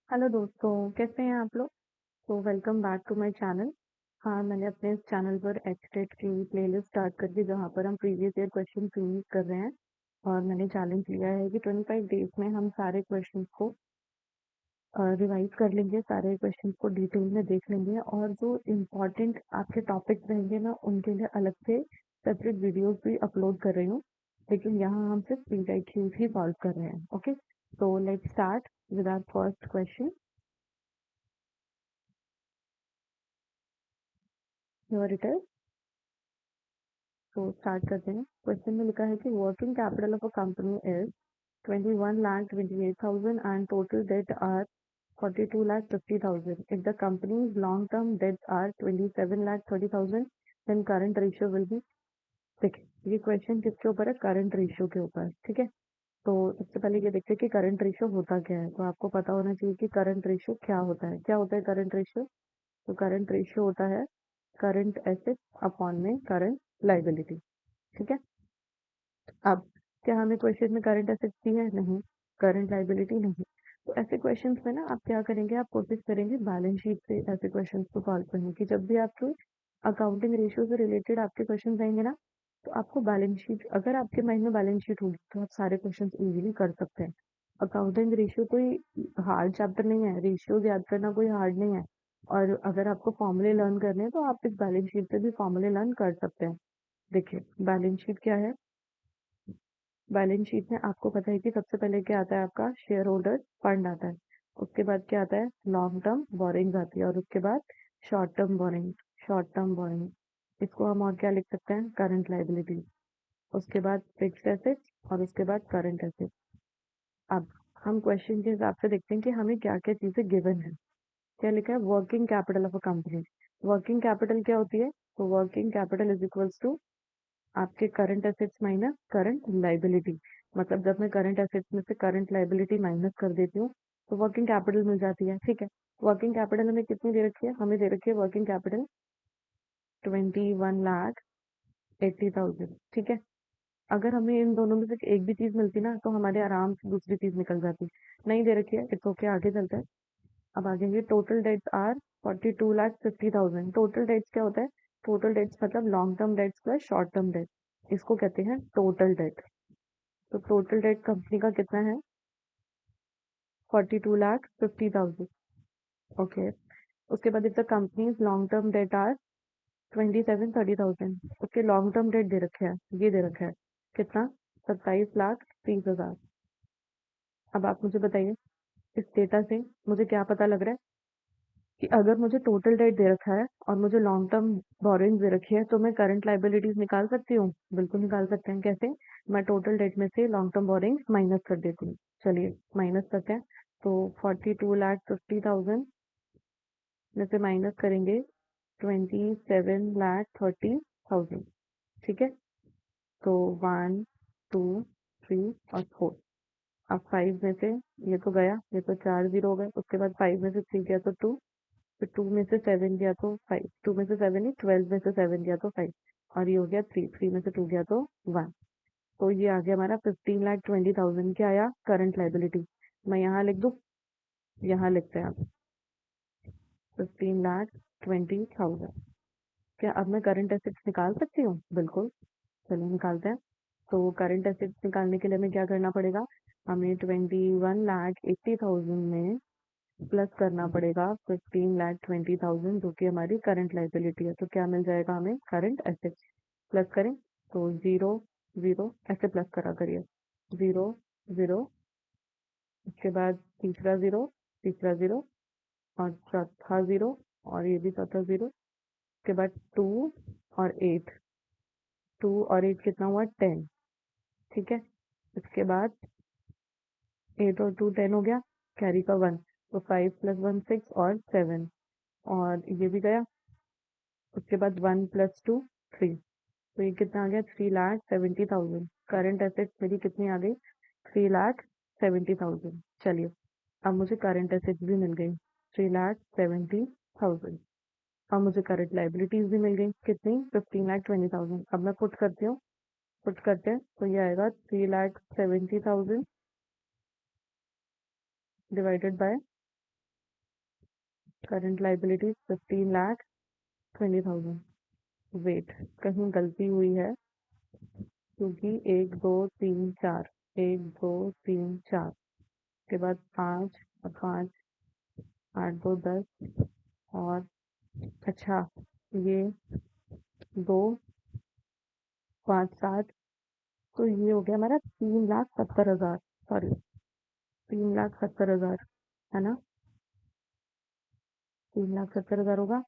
Hello दोस्तों, कैसे हैं आप लोग? तो welcome back to my channel. हाँ, मैंने अपने इस चैनल पर एचटेट की प्लेलिस्ट स्टार्ट कर दी जहाँ पर हम प्रीवियस ईयर क्वेश्चन यूज कर रहे हैं। और मैंने चैलेंज लिया है कि 25 डेज में हम सारे क्वेश्चंस को रिवाइज कर लेंगे, सारे क्वेश्चंस को डिटेल में देख लेंगे और जो इम्पोर्टेंट आपके टॉपिक्स रहेंगे ना उनके लिए अलग से सेपरेट वीडियोस भी अपलोड कर रही हूँ। लेकिन यहाँ हम सिर्फ प्री ही सॉल्व कर रहे हैं। ओके, तो let's start with our first question. Here it is. तो स्टार्ट करते हैं। क्वेश्चन में लिखा है कि working capital of a company is 21,28,000 and total debt are 42,50,000. If the company's long-term debts are 27,30,000, then current ratio will be। देखिए, ये question किसके ऊपर है? करंट रेशियो के ऊपर। ठीक है, तो सबसे पहले ये देखते हैं कि करंट रेशियो होता क्या है। तो आपको पता होना चाहिए कि करंट रेशियो क्या होता है। क्या होता है करंट रेशियो? तो करंट रेशियो होता है करंट एसेट अपॉन में करंट लाइबिलिटी। ठीक है, अब क्या हमें क्वेश्चन में करंट एसेट्स दी है? नहीं। Current liability? नहीं। तो ऐसे क्वेश्चंस में ना आप क्या करेंगे, आप कोशिश करेंगे बैलेंस शीट से ऐसे क्वेश्चंस को सॉल्व करने की। जब भी आपके अकाउंटिंग रेशियो से रिलेटेड आपके क्वेश्चन आएंगे ना, तो आपको बैलेंस शीट, अगर आपके माइंड में बैलेंस शीट होगी तो आप सारे क्वेश्चन इजीली कर सकते हैं। अकाउंटिंग रेशियो कोई हार्ड चैप्टर नहीं है, रेशियो याद करना कोई हार्ड नहीं है। और अगर आपको फॉर्मूले लर्न करने हैं तो आप इस बैलेंस शीट से भी फॉर्मूले लर्न कर सकते हैं। देखिए, बैलेंस शीट क्या है? बैलेंस शीट में आपको पता है कि सबसे पहले क्या आता है? आपका शेयर होल्डर फंड आता है। उसके बाद क्या आता है? लॉन्ग टर्म बोरिंग्स आती है और उसके बाद short term borrowing. Short term borrowing, इसको हम और क्या लिख सकते हैं? Current liability. उसके बाद फिक्स्ड एसेट्स और उसके बाद करंट एसेट्स। अब हम क्वेश्चन के हिसाब से देखते हैं कि हमें क्या क्या चीजें गिवन है। क्या लिखा है? Working capital of a company. Working capital क्या होती है? तो working capital is equals to आपके current assets minus current liability. मतलब जब मैं करंट एसेट्स में से करंट लाइबिलिटी माइनस कर देती हूँ तो वर्किंग कैपिटल मिल जाती है। ठीक है, वर्किंग कैपिटल हमें कितनी दे रखी है? हमें दे रखी है वर्किंग कैपिटल 21,80,000। ठीक है, अगर हमें इन दोनों में से एक भी चीज मिलती ना तो हमारे आराम से दूसरी चीज निकल जाती। नहीं दे रखी है, इट्स ओके, आगे चलते हैं। अब आगे ये total debts are 42,50,000। Total debts क्या होता है? टोटल डेट्स मतलब long term debts plus short term debt, इसको कहते हैं टोटल डेट। तो टोटल डेट कंपनी का कितना है? 42,50,000। ओके, उसके बाद if the company's long term debt are 27,30,000। उसके लॉन्ग टर्म डेट दे रखे हैं, ये दे रखा है कितना? 27,30,000। अब आप मुझे बताइए, इस डेटा से मुझे क्या पता लग रहा है कि अगर मुझे टोटल डेट दे रखा है और मुझे लॉन्ग टर्म बोरिंग दे रखी है तो मैं करंट लाइबिलिटीज निकाल सकती हूँ? बिल्कुल निकाल सकते हैं। कैसे? मैं टोटल डेट में से लॉन्ग टर्म बोरिंग माइनस कर देती हूँ। चलिए माइनस करते हैं। तो 42,50,000 में से माइनस करेंगे 27,30,000। ठीक है, तो 1, 2, 3 और 4। अब 5 में से ये तो गया, ये तो 4 जीरो हो गए। उसके बाद 5 में से 3 गया तो 2, फिर 2 में से 7 गया तो 5, 2 में से 7 नहीं, 12 में से 7 गया तो 5, और ये हो गया 3, 3 में से 2 गया तो 1। तो ये आ गया हमारा 15,20,000। क्या आया? Current liability. मैं यहाँ लिख दूँ? यहाँ लिखते हैं आप 15,20,000। क्या अब मैं करंट एसेट्स निकाल सकती हूँ? बिल्कुल, चलिए निकालते हैं। तो करंट एसेट्स निकालने के लिए हमें क्या करना पड़ेगा? हमें 21,80,000 में प्लस करना पड़ेगा 15,20,000 जो कि हमारी करंट लाइबिलिटी है। तो क्या मिल जाएगा हमें? Current assets. प्लस करें तो जीरो जीरो ऐसे प्लस करा करिए। जीरो जीरो, उसके बाद तीसरा जीरो और चौथा जीरो, और ये भी चौथा जीरो। उसके बाद 2 और 8। 2 और 8 कितना हुआ? 10। ठीक है, इसके बाद 8 और 2 10 हो गया, कैरी का 1। तो 5 + 1 6 और 7, और ये भी गया। उसके बाद 1 + 2 3। तो ये कितना आ गया? 3,70,000। करंट एसेट्स मेरी कितनी आ गई? 3,70,000। चलिए, अब मुझे करंट एसेट्स भी मिल गई 3,70,000। अब मुझे करंट लाइबिलिटीज भी मिल गई कितनी? 15,20,000। अब मैं पुट करती हूँ, पुट करते हैं तो ये आएगा 3,70,000 divided by current liabilities 15,20,000। Wait, कहीं गलती हुई है क्योंकि 1 2 3 4, 1 2 3 4 के बाद 5 और 5, 8 2 10 और अच्छा ये 2 5 7, तो ये हो गया हमारा 3,70,000। सॉरी, 3,70,000 है ना, 3,70,000 होगा।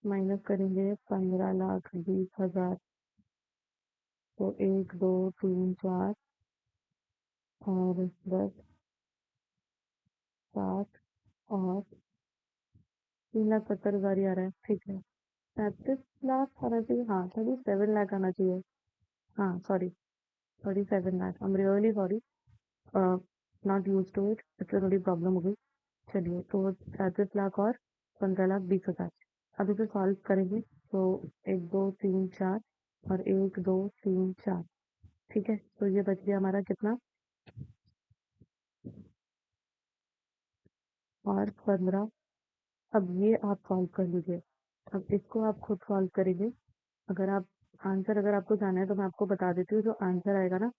माइनस करेंगे 15,20,000, तो 1 2 3 4 और 10 7 और 3,70,000 ही आ रहा है। ठीक है, 37 लाख आना चाहिए, हाँ 37 लाख आना चाहिए। हाँ sorry, 37 lakh, I am really sorry, not use to it, इसलिए थोड़ी प्रॉब्लम हो गई। चलिए, तो 37 लाख और 15,20,000, अब इसे सॉल्व करेंगे तो 1 2 3 4 और 1 2 3 4, ठीक है, तो ये बच गया हमारा कितना, और 15। अब ये आप सॉल्व कर लीजिए, अब इसको आप खुद सॉल्व करेंगे। अगर आप आंसर अगर आपको जाना है तो मैं आपको बता देती हूँ, जो आंसर आएगा ना,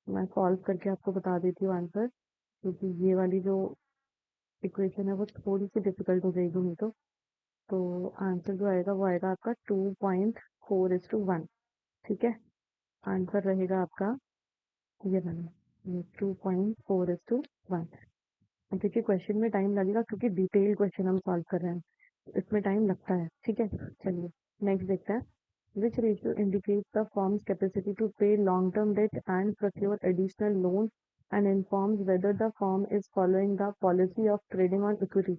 मैं सॉल्व करके आपको बता देती हूँ आंसर, क्योंकि ये वाली जो इक्वेशन है वो थोड़ी सी डिफिकल्ट हो जाएगी नहीं तो आंसर जो आएगा वो आएगा आपका 2.4:1। ठीक है, आंसर रहेगा आपका ये वाला, 2.4:1। देखिए क्वेश्चन में टाइम लगेगा क्योंकि डिटेल क्वेश्चन हम सॉल्व कर रहे हैं, इसमें टाइम लगता है। ठीक है, चलिए नेक्स्ट देखते हैं। Which ratio indicates the firm's capacity to pay long-term debt and procure additional loans and informs whether the firm is following the policy of trading on equity?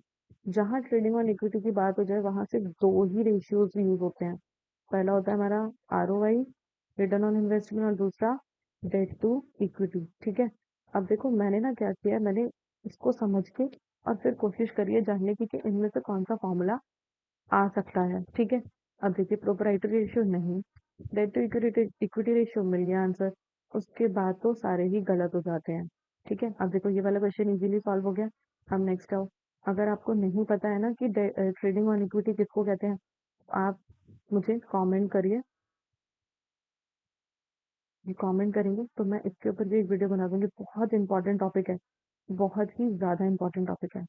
जहाँ ट्रेडिंग ऑन इक्विटी की बात हो जाए वहां से दो ही रेशियोज यूज होते हैं। पहला होता है हमारा ROI, रिटर्न ऑन इन्वेस्टमेंट, और दूसरा डेट टू इक्विटी। ठीक है, अब देखो मैंने ना क्या किया, मैंने इसको समझ के और फिर कोशिश करी है जानने की कि इनमें से कौन सा फॉर्मूला आ सकता है। ठीक है, अब देखिए प्रोपराइटरी रेशियो नहीं, debt to equity equity ratio मिल गया आंसर, उसके बाद तो सारे ही गलत हो जाते हैं। ठीक है, अब देखो ये वाला क्वेश्चन इजीली सॉल्व हो गया। हम नेक्स्ट आओ, अगर आपको नहीं पता है ना कि ट्रेडिंग ऑन इक्विटी किसको कहते हैं, आप मुझे कमेंट करिए, ये कमेंट करेंगे तो मैं इसके ऊपर भी एक वीडियो बना दूंगी। बहुत इंपॉर्टेंट टॉपिक है, बहुत ही ज्यादा इंपॉर्टेंट टॉपिक है।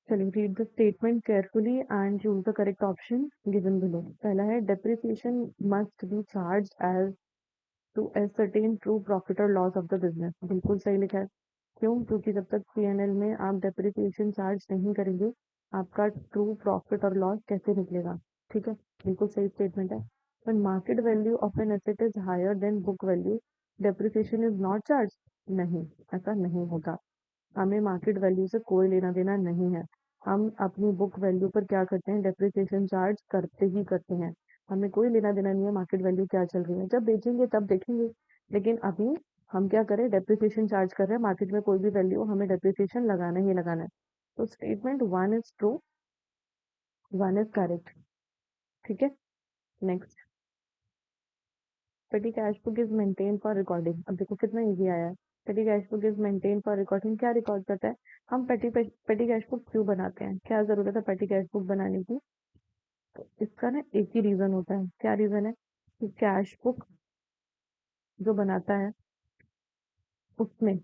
चलिए, read the statement carefully and choose the correct option given below. पहला है depreciation must be charge as to ascertain true profit और लॉस ऑफ द बिजनेस। बिल्कुल सही लिखा है। क्यों? क्योंकि जब तक P&L में आप डेप्रिसिएशन चार्ज नहीं करेंगे आपका ट्रू प्रॉफिट और लॉस कैसे निकलेगा। ठीक है, बिल्कुल सही स्टेटमेंट है। when market value of an asset is higher than book value, depreciation is not charged। नहीं, ऐसा नहीं होगा, हमें मार्केट वैल्यू से कोई लेना देना नहीं है। हम अपनी बुक वैल्यू पर क्या करते हैं, डेप्रिसिएशन चार्ज करते ही करते हैं। हमें कोई लेना देना नहीं है मार्केट वैल्यू क्या चल रही है, जब बेचेंगे तब देखेंगे। लेकिन अभी हम क्या करें, डेप्रिसिएशन चार्ज कर रहे हैं, मार्केट में कोई भी वैल्यू हमें डेप्रिसिएशन लगाना ही लगाना है। तो statement 1 is true, 1 is correct. ठीक है, नेक्स्ट, पेटी cash book is maintain for recording. अब देखो कितना इजी आया है। पेटी cash book is maintain for recording, क्या रिकॉर्ड करता है, हम पेटी कैश बुक क्यों बनाते हैं, क्या जरूरत है पेटी कैश बुक बनाने की। तो इसका ना एक ही रीजन होता है, क्या रीजन है, कि कैश बुक जो बनाता है उसमें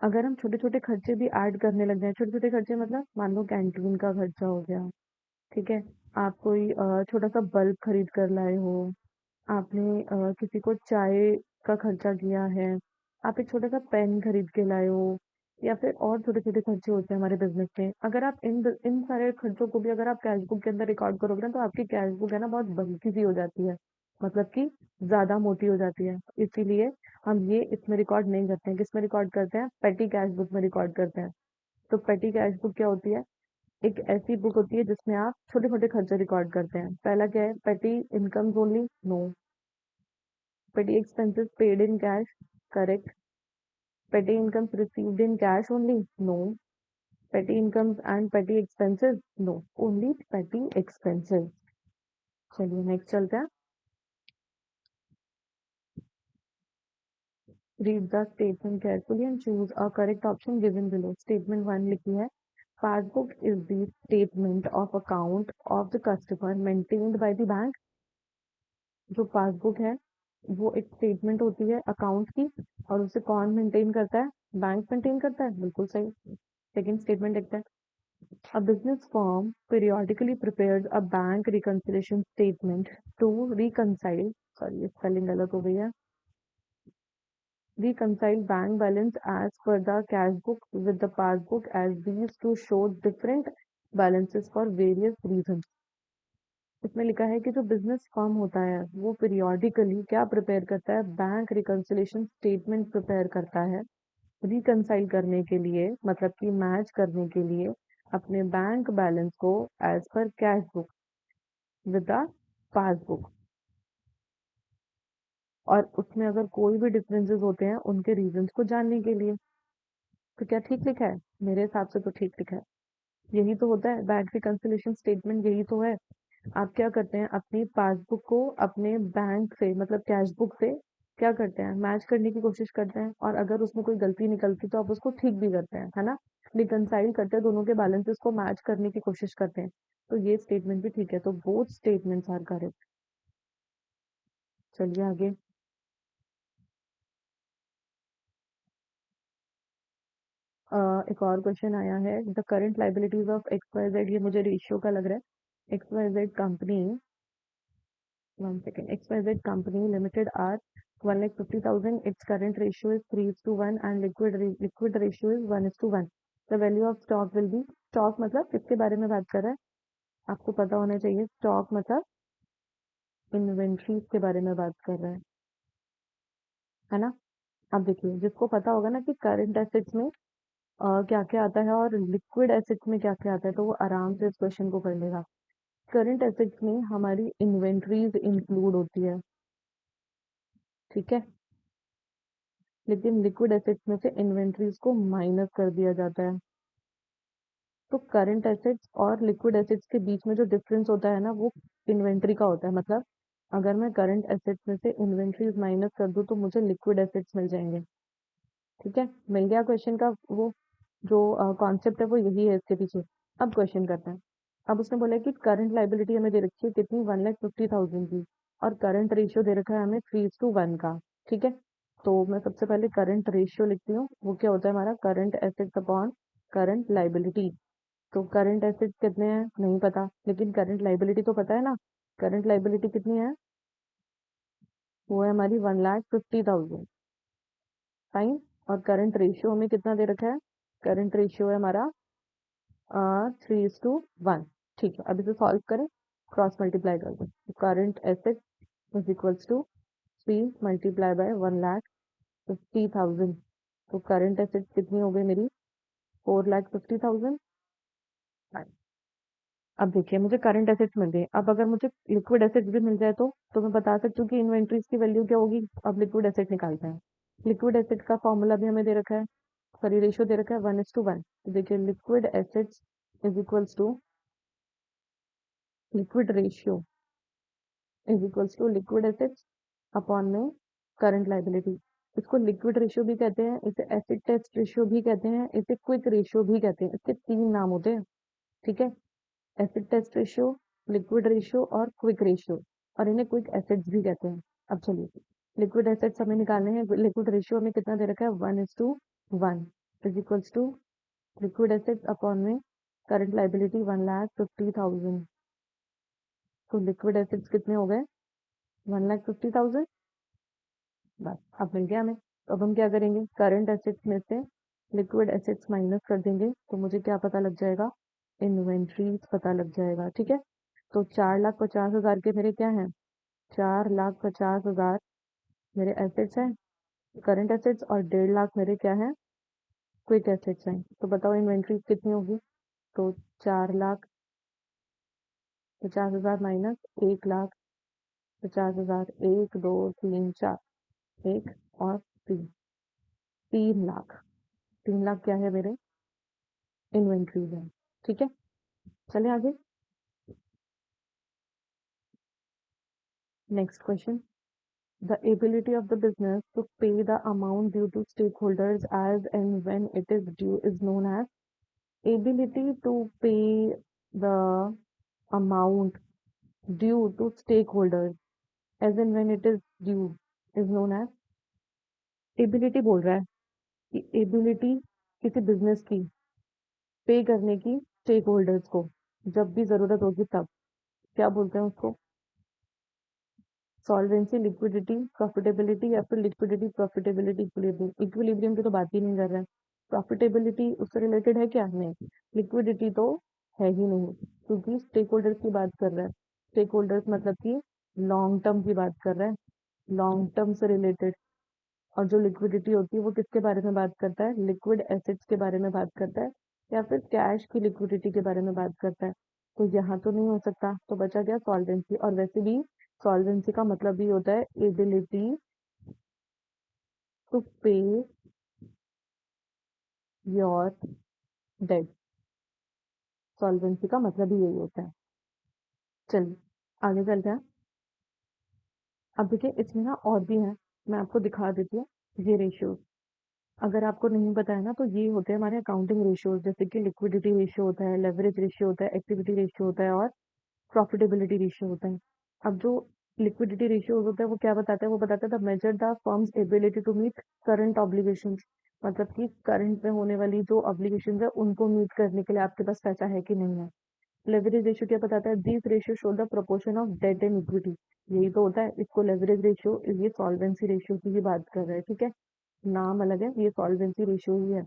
अगर हम छोटे छोटे खर्चे भी ऐड करने लग जाए, छोटे छोटे खर्चे मतलब मान लो कैंटीन का खर्चा हो गया, ठीक है, आप कोई छोटा सा बल्ब खरीद कर लाए हो, आपने किसी को चाय का खर्चा किया है, आप एक छोटा सा पेन खरीद के लाए हो, या फिर और छोटे छोटे खर्चे होते हैं हमारे बिजनेस में, अगर आप इन सारे खर्चों को भी अगर आप कैश बुक के अंदर रिकॉर्ड करोगे ना तो आपकी कैश बुक है ना बहुत बल्की सी हो जाती है, मतलब कि ज्यादा मोटी हो जाती है। इसीलिए हम ये इसमें रिकॉर्ड नहीं करते हैं, किसमें रिकॉर्ड करते हैं, पेटी कैश बुक में रिकॉर्ड करते हैं। तो पेटी कैश बुक क्या होती है, एक ऐसी बुक होती है जिसमें आप छोटे छोटे खर्चे रिकॉर्ड करते हैं। पहला क्या है, petty incomes only, no. Petty expenses paid in cash, correct. Petty incomes received in cash only, no. Petty incomes and petty expenses, no. Only petty expenses। चलिए नेक्स्ट चलते हैं। Read the statement carefully and choose a correct option given below. Statement 1 लिखी है, passbook is the statement of account of the customer maintained by the bank. जो passbook है वो एक statement होती है अकाउंट की, और उसे कौन मेंटेन करता है? बैंक मेंटेन करता है, बिल्कुल सही। सेकंड स्टेटमेंट देखते हैं। A business firm periodically prepares a bank reconciliation statement to reconcile, sorry ये spelling गलत हो गई है, reconcile bank balance as per the cash book with the passbook, as these to show different balances for various reasons। इसमें लिखा है कि जो बिजनेस फर्म होता है वो पीरियोडिकली क्या प्रिपेयर करता है? बैंक रिकंसिलेशन स्टेटमेंट प्रिपेयर करता है, रिकंसाइल करने के लिए, मतलब कि मैच करने के लिए अपने बैंक बैलेंस को एज पर cash book with the passbook, और उसमें अगर कोई भी डिफरेंसेस होते हैं उनके रीजंस को जानने के लिए। तो क्या ठीक लिखा है? मेरे हिसाब से तो ठीक लिखा है। यही तो होता है बैंक रिकंसिलेशन स्टेटमेंट, यही तो है। आप क्या करते हैं, अपनी पासबुक को अपने बैंक से मतलब कैश बुक से क्या करते हैं, मैच करने की कोशिश करते हैं, और अगर उसमें कोई गलती निकलती तो आप उसको ठीक भी करते हैं, है ना। रिकंसाइल करते हैं, दोनों के बैलेंसेस को मैच करने की कोशिश करते हैं। तो ये स्टेटमेंट भी ठीक है, तो बोथ स्टेटमेंट्स आर करेक्ट। चलिए आगे। एक और क्वेश्चन आया है, the current liabilities of X Y Z, ये मुझे रेशियो का लग रहा है। X Y Z company, one second, XYZ company limited are 1,50,000, its current ratio is 3:1 and liquid ratio is 1:1। The value of stock will be, stock मतलब किसके बारे में बात कर रहा है? आपको पता होना चाहिए, स्टॉक मतलब इन्वेंट्रीज के बारे में बात कर रहा है ना। अब देखिए, जिसको पता होगा ना कि करंट एसेट्स में क्या क्या आता है और लिक्विड एसेट्स में क्या क्या आता है, तो वो आराम से इस क्वेश्चन को कर लेगा। करंट एसेट्स में हमारी इन्वेंट्रीज इंक्लूड होती है, ठीक है, लेकिन लिक्विड एसेट्स में से इन्वेंट्रीज को माइनस कर दिया जाता है। तो करंट एसेट्स और लिक्विड एसेट्स के बीच में जो डिफरेंस होता है ना, वो इन्वेंट्री का होता है। मतलब अगर मैं करंट एसेट्स में से इन्वेंट्रीज माइनस कर दूं तो मुझे लिक्विड एसेट्स मिल जाएंगे। ठीक है, मिल गया क्वेश्चन का वो जो कॉन्सेप्ट है, वो यही है इसके पीछे। अब क्वेश्चन करते हैं। अब उसने बोला कि करंट लाइबिलिटी हमें दे रखी है कितनी, 1,50,000 की, और करंट रेशियो दे रखा है हमें 3:1 का। ठीक है, तो मैं सबसे पहले करंट रेशियो लिखती हूँ, वो क्या होता है हमारा, current assets upon current liability. तो करंट एसेट्स कितने हैं नहीं पता, लेकिन करंट लाइबिलिटी तो पता है ना। करंट लाइबिलिटी कितनी है, वो है हमारी 1,50,000 फाइन। और करंट रेशियो हमें कितना दे रखा है, करंट रेशियो है हमारा 3:1। ठीक है, अब इसे सॉल्व करें, क्रॉस मल्टीप्लाई कर दें। Current asset is equals to 3 × 1,50,000। तो करंट एसेट कितनी हो गई मेरी, 4,50,000। अब देखिए, मुझे करंट एसेट्स मिल गए। अब अगर मुझे लिक्विड एसेट्स भी मिल जाए तो मैं बता सकती हूँ कि इन्वेंट्रीज की वैल्यू क्या होगी। अब लिक्विड एसेट निकालते हैं। लिक्विड एसेट का फॉर्मूला भी हमें दे रखा है, सॉरी रेशियो दे रखा है 1:1। तो देखिए, liquid assets is equals to liquid ratio is equals to liquid assets upon में करंट लाइबिलिटी। इसको लिक्विड रेशियो भी कहते हैं, इसे एसिड टेस्ट रेशियो भी कहते हैं, इसे क्विक रेशियो भी कहते हैं। इसके तीन नाम होते हैं, ठीक है, acid test ratio, liquid ratio और क्विक रेशियो, और इन्हें क्विक एसिड्स भी कहते हैं। अब चलिए, लिक्विड एसिड्स हमें निकालने हैं। लिक्विड रेशियो हमें कितना दे रखा है, 1:1 is equals to liquid acids upon में करंट लाइबिलिटी 1,50,000। तो लिक्विड एसिड्स कितने हो गए, 1,50,000। बस अब मिल गया हमें। तो अब हम क्या करेंगे, करंट एसेट्स में से लिक्विड एसेट्स माइनस कर देंगे, तो मुझे क्या पता लग जाएगा, इन्वेंट्रीज पता लग जाएगा। ठीक है, तो 4,50,000 के मेरे क्या हैं, 4,50,000 मेरे एसेट्स हैं, करंट एसेट्स, और 1,50,000 मेरे क्या हैं, क्विक एसेट्स हैं। तो बताओ इन्वेंट्रीज कितनी होगी। तो 4,50,000 माइनस 1,50,000, 1, 2, 3, 4, एक और 3 लाख। 3 लाख क्या है मेरे, इन्वेंट्रीज है। ठीक है, चले आगे। Next question. The ability of the business to pay the amount due to stakeholders as and when it is due is known as ability to pay the amount due to stakeholders as and when it is due is known as ability बोल रहा है कि ability किसी business की पे करने की stake holders को जब भी जरूरत होगी तब क्या बोलते हैं उसको सॉल्वेंसी लिक्विडिटी प्रॉफिटेबिलिटी या फिर लिक्विडिटी प्रॉफिटेबिलिटी इक्विलिब्रियम इक्विलिब्रियम की तो बात ही नहीं कर रहे हैं प्रॉफिटेबिलिटी उससे रिलेटेड है क्या नहीं लिक्विडिटी तो है ही नहीं क्योंकि स्टेक होल्डर्स की बात कर रहा है स्टेक होल्डर्स मतलब कि लॉन्ग टर्म की बात कर रहा है लॉन्ग टर्म से रिलेटेड और जो लिक्विडिटी होती है वो किसके बारे में बात करता है लिक्विड एसेट्स के बारे में बात करता है या फिर कैश की लिक्विडिटी के बारे में बात करता है तो यहाँ तो नहीं हो सकता तो बचा गया सॉल्वेंसी और वैसे भी सॉल्वेंसी का मतलब भी होता है ability to pay your date solvency का मतलब ही यही होता है चलिए आगे चलते हैं अब देखिए इसमें ना और भी है मैं आपको दिखा देती हूँ ये रेशियोज अगर आपको नहीं पता है ना तो ये होते हैं हमारे अकाउंटिंग रेशियोज जैसे कि लिक्विडिटी रेशियो होता है लेवरेज रेशियो होता है एक्टिविटी रेशियो होता है और प्रॉफिटेबिलिटी रेशियो होता है अब जो लिक्विडिटी रेशियो होता है वो क्या बताता है वो बताता है the major the firm's ability to meet current obligations मतलब कि करंट में होने वाली जो ऑब्लिगेशंस है उनको मीट करने के लिए आपके पास पैसा है कि नहीं है लेवरेज रेशियो क्या बताता है this ratio show the proportion of debt and equity यही तो होता है इसको लेवरेज रेशियो ये सॉल्वेंसी रेशियो की ही बात कर रहे हैं ठीक है नाम अलग है ये सॉल्वेंसी रेशियो ही है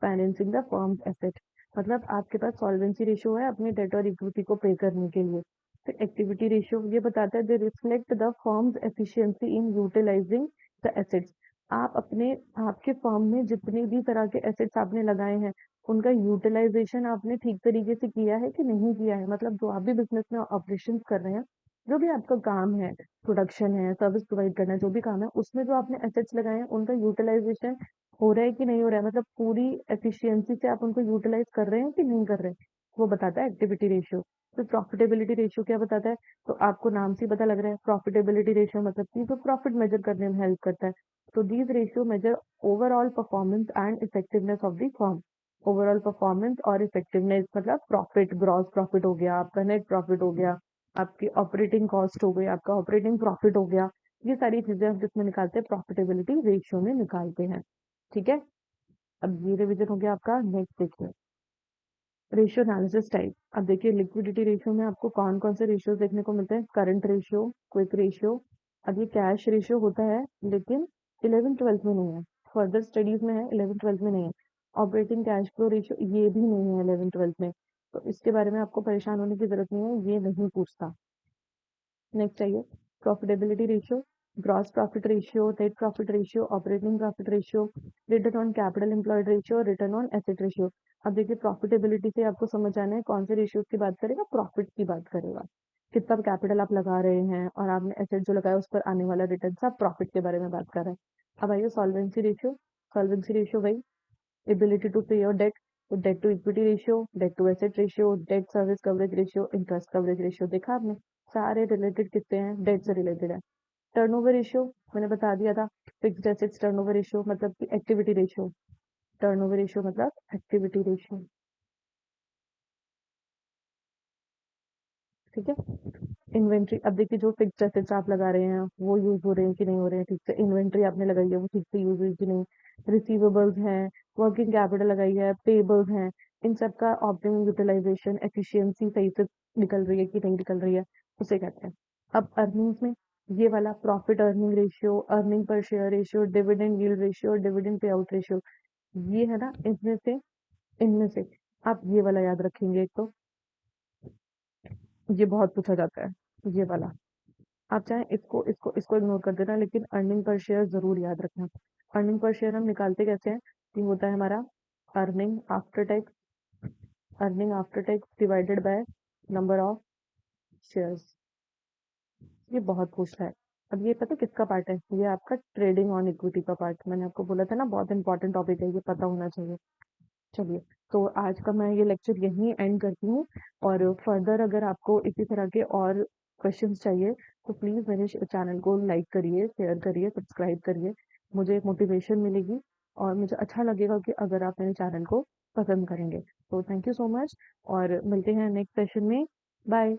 फाइनेंसिंग द फर्म्स एसेट मतलब आपके पास सॉल्वेंसी रेशियो है अपने डेट और इक्विटी को पे करने के लिए फिर एक्टिविटी रेशियो ये बताता है they reflect the firm's efficiency in utilising the assets आप अपने आपके फर्म में जितने भी तरह के एसेट्स आपने लगाए हैं उनका यूटिलाइजेशन आपने ठीक तरीके से किया है कि नहीं किया है मतलब जो आप भी बिजनेस में ऑपरेशन कर रहे हैं जो भी आपका काम है प्रोडक्शन है सर्विस प्रोवाइड करना है जो भी काम है उसमें जो आपने एसेट्स लगाए हैं उनका यूटिलाइजेशन हो रहा है कि नहीं हो रहा है मतलब पूरी एफिशिएंसी से आप उनको यूटिलाइज कर रहे हैं कि नहीं कर रहे हैं वो बताता है एक्टिविटी रेशियो तो प्रॉफिटेबिलिटी रेशियो क्या बताता है तो आपको नाम से ही पता लग रहा है प्रॉफिटेबिलिटी रेशियो मतलब कि जो प्रॉफिट मेजर करने में हेल्प करता है तो these ratio measure overall performance and effectiveness of the firm overall performance और इफेक्टिवनेस मतलब प्रॉफिट ग्रॉस प्रॉफिट हो गया आपका नेट प्रॉफिट हो गया आपकी ऑपरेटिंग कॉस्ट हो गई आपका ऑपरेटिंग प्रॉफिट हो गया ये सारी चीजें हम किसमें निकालते हैं प्रॉफिटेबिलिटी रेशियो में निकालते हैं ठीक है अब ये रिवीजन हो गया आपका नेक्स्ट देखिए रेशियो एनालिसिस टाइप अब देखिए लिक्विडिटी रेशियो में आपको कौन कौन से रेशियो देखने को मिलते हैं करंट रेशियो क्विक रेशियो अब ये कैश रेशियो होता है लेकिन 11th 12th में नहीं है फर्दर स्टडीज में है 11th 12th में नहीं है ऑपरेटिंग कैश फ्लो रेशियो ये भी नहीं है 11th 12th में तो इसके बारे में आपको परेशान होने की जरूरत नहीं है ये नहीं पूछता नेक्स्ट आइए profitability ratio gross profit ratio net profit ratio operating profit ratio return on capital employed ratio return on asset ratio अब देखिए प्रॉफिटेबिलिटी से आपको समझ आना है कौन से रेशियो की बात करेगा प्रॉफिट की बात करेगा कितना कैपिटल आप लगा रहे हैं और आपने एसेट जो लगाया उस पर आने वाला रिटर्न सब प्रॉफिट के बारे में बात कर रहे हैं अब आइए सॉल्वेंसी रेशियो वही ability to pay your debt तो debt to equity ratio debt to asset ratio debt service coverage ratio interest coverage ratio देखा आपने सारे रिलेटेड किससे हैं डेट से रिलेटेड है टर्नओवर रेशियो मैंने बता दिया था फिक्स्ड एसेट्स टर्नओवर रेशियो मतलब कि एक्टिविटी रेशियो टर्नओवर रेशियो मतलब एक्टिविटी रेशियो ठीक है इन्वेंट्री अब देखिए जो फिक्स्ड एसेट्स आप लगा रहे हैं वो यूज हो रहे हैं कि नहीं हो रहे हैं ठीक से इन्वेंट्री आपने लगाई है वो ठीक से यूज हुई कि नहीं रिसीवेबल्स हैं वर्किंग कैपिटल लगाई है पेबल्स हैं इन सब का ऑप्टिमम यूटिलाइजेशन एफिशिएंसी सही से निकल रही है कि नहीं निकल रही है उसे कहते हैं अब अर्निंग्स में ये वाला profit earning ratio earning per share ratio dividend yield ratio dividend pay out ratio ये है ना इनमें से आप ये वाला याद रखेंगे एक तो ये बहुत पूछा जाता है ये वाला आप चाहें इसको इग्नोर कर देना लेकिन अर्निंग पर शेयर जरूर याद रखना अर्निंग पर शेयर हम निकालते कैसे हैं कि होता है हमारा earning after tax earning after tax divided by number of shares ये बहुत पूछता है अब ये पता है किसका पार्ट है ये आपका ट्रेडिंग ऑन इक्विटी का पार्ट मैंने आपको बोला था ना बहुत इंपॉर्टेंट टॉपिक है ये पता होना चाहिए चलिए तो आज का मैं ये लेक्चर यहीं एंड करती हूँ और फर्दर अगर आपको इसी तरह के और क्वेश्चंस चाहिए तो प्लीज़ मेरे चैनल को लाइक करिए, शेयर करिए, सब्सक्राइब करिए। मुझे एक मोटिवेशन मिलेगी और मुझे अच्छा लगेगा कि अगर आप मेरे चैनल को पसंद करेंगे। तो थैंक यू सो मच और मिलते हैं नेक्स्ट सेशन में। बाय।